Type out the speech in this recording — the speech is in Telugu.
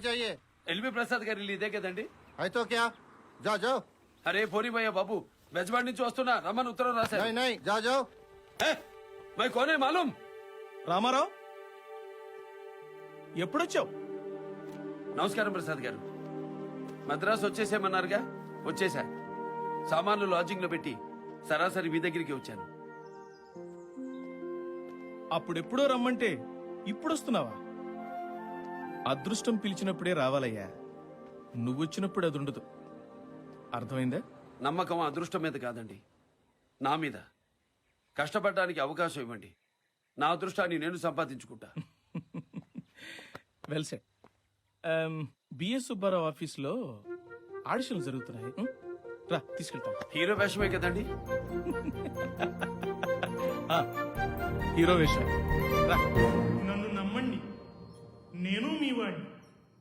चाहिए ఎల్వి ప్రసాద్ గారి ఇల్లు ఇదే కదండి? है तो क्या जाओ जाओ అరే పోనీ భయ్యా బాబు, బెజవాడి నుంచి వస్తున్నా, రమ్మని ఉత్తరం రాశారు. नहीं नहीं जाओ जाओ మై కోనే మాలూం. రామారావు ఎప్పుడొచ్చావు? నమస్కారం ప్రసాద్ గారు. మద్రాసు వచ్చేసేమన్నారుగా, వచ్చేసా. సామాన్లు లాడ్జింగ్ లో పెట్టి సరాసరి మీ దగ్గరికి వచ్చాను. అప్పుడెప్పుడో రమ్మంటే ఇప్పుడొస్తున్నావా? అదృష్టం పిలిచినప్పుడే రావాలయ్యా. నువ్వొచ్చినప్పుడు అది ఉండదు. అర్థమైందా? నమ్మకం అదృష్టం మీద కాదండి, నా మీద. కష్టపడడానికి అవకాశం ఇవ్వండి, నా అదృష్టాన్ని నేను సంపాదించుకుంటా. Well set. బిఎస్ సుబ్బారావు ఆఫీస్లో ఆడిషన్లు జరుగుతున్నాయి. రా తీసుకెళ్తాం. హీరో వేషమే కదండి? హీరో వేషం. రా. నన్ను నమ్మండి, నేను మీ వాడిని.